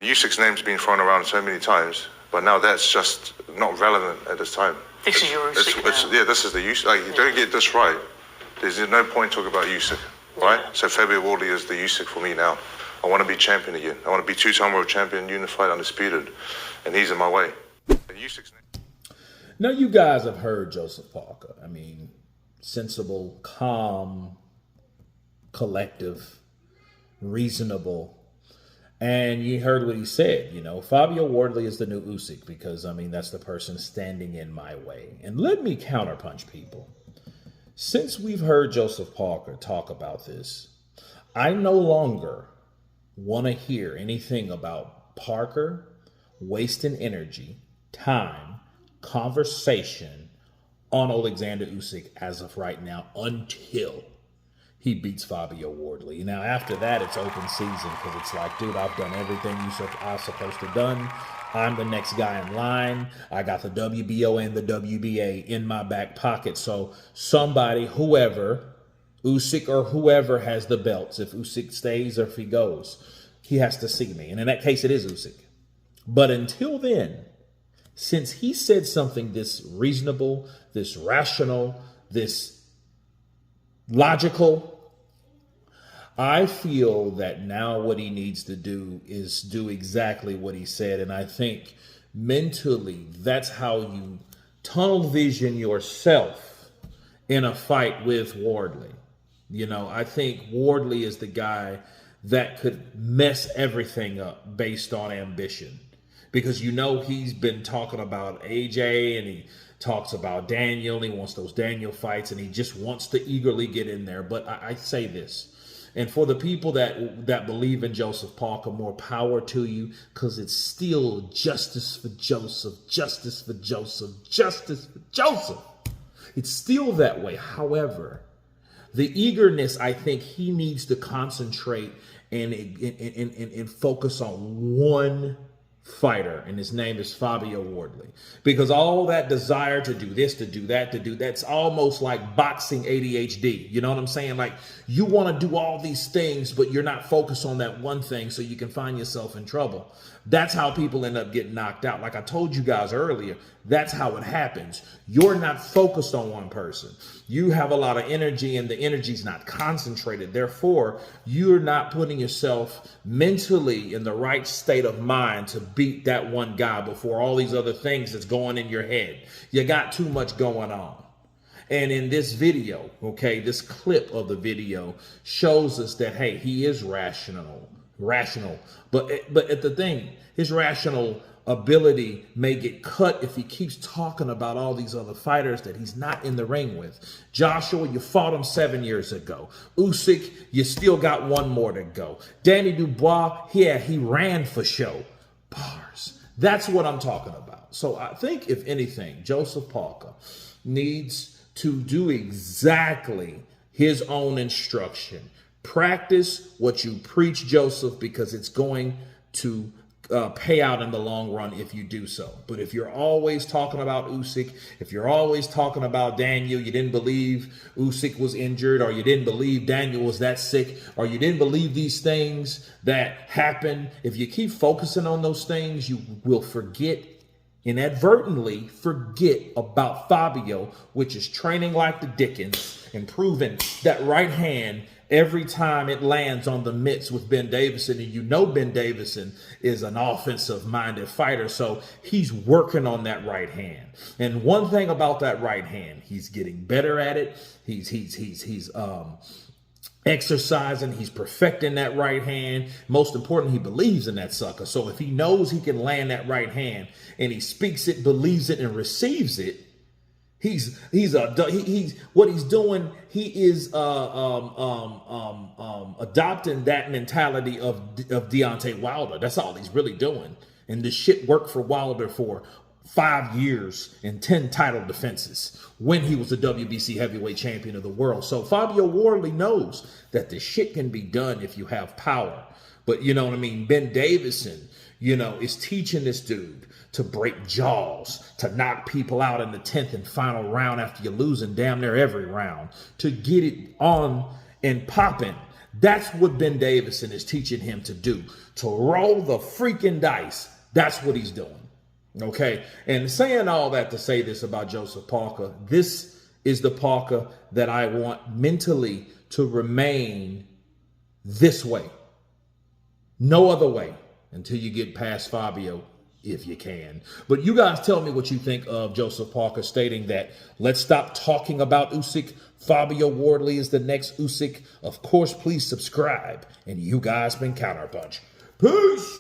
Usyk's name's been thrown around so many times, but now that's just not relevant at this time. This is your Usyk now. Yeah, this is the Usyk. Like, you don't get this right, there's no point talking about Usyk, right? So Fabio Wardley is the Usyk for me now. I want to be champion again. I want to be two-time world champion, unified, undisputed, and he's in my way. Usyk's name. Now, you guys have heard Joseph Parker. I mean, sensible, calm, collective, reasonable. And you heard what he said, you know, Fabio Wardley is the new Usyk because, I mean, that's the person standing in my way. And let me counterpunch people. Since we've heard Joseph Parker talk about this, I no longer want to hear anything about Parker wasting energy, time, conversation on Oleksandr Usyk as of right now until he beats Fabio Wardley. Now, after that, it's open season because it's like, dude, I've done everything I'm supposed to done. I'm the next guy in line. I got the WBO and the WBA in my back pocket. So somebody, whoever, Usyk or whoever has the belts, if Usyk stays or if he goes, he has to see me. And in that case, it is Usyk. But until then, since he said something this reasonable, this rational, this logical, I feel that now what he needs to do is do exactly what he said. And I think mentally, that's how you tunnel vision yourself in a fight with Wardley. You know, I think Wardley is the guy that could mess everything up based on ambition. Because, you know, he's been talking about AJ and he talks about Daniel, and he wants those Daniel fights, and he just wants to eagerly get in there. But I say this, and for the people that believe in Joseph Parker, more power to you, because it's still justice for Joseph, justice for Joseph, justice for Joseph. It's still that way. However, the eagerness, I think he needs to concentrate and focus on one fighter, and his name is Fabio Wardley, because all that desire to do this, to do that, that's almost like boxing ADHD. You know what I'm saying? Like, you want to do all these things, but you're not focused on that one thing, so you can find yourself in trouble. That's how people end up getting knocked out. Like I told you guys earlier, that's how it happens. You're not focused on one person. You have a lot of energy, and the energy's not concentrated. Therefore, you're not putting yourself mentally in the right state of mind to beat that one guy before all these other things that's going in your head. You got too much going on. And in this video, okay, this clip of the video shows us that, hey, he is rational. But at the thing, his rational ability may get cut if he keeps talking about all these other fighters that he's not in the ring with. Joshua, you fought him 7 years ago. Usyk, you still got one more to go. Danny Dubois, yeah, he ran for show. Bars. That's what I'm talking about. So I think, if anything, Joseph Parker needs to do exactly his own instruction. Practice what you preach, Joseph, because it's going to pay out in the long run if you do so. But if you're always talking about Usyk, if you're always talking about Daniel, you didn't believe Usyk was injured, or you didn't believe Daniel was that sick, or you didn't believe these things that happen, if you keep focusing on those things, you will inadvertently forget about Fabio, which is training like the Dickens and proving that right hand every time it lands on the mitts with Ben Davison. And you know Ben Davison is an offensive-minded fighter, so he's working on that right hand. And one thing about that right hand, he's getting better at it. He's exercising, he's perfecting that right hand. Most important, he believes in that sucker. So if he knows he can land that right hand and he speaks it, believes it, and receives it, he's what he's doing. He is adopting that mentality of Deontay Wilder. That's all he's really doing. And this shit worked for Wilder for 5 years and 10 title defenses when he was the WBC heavyweight champion of the world. So Fabio Wardley knows that the shit can be done if you have power. But you know what I mean? Ben Davison, you know, is teaching this dude to break jaws, to knock people out in the 10th and final round after you're losing damn near every round, to get it on and popping. That's what Ben Davison is teaching him to do, to roll the freaking dice. That's what he's doing. Okay. And saying all that to say this about Joseph Parker, this is the Parker that I want mentally to remain this way. No other way until you get past Fabio, if you can. But you guys tell me what you think of Joseph Parker stating that let's stop talking about Usyk. Fabio Wardley is the next Usyk. Of course, please subscribe. And you guys been Counterpunch. Peace.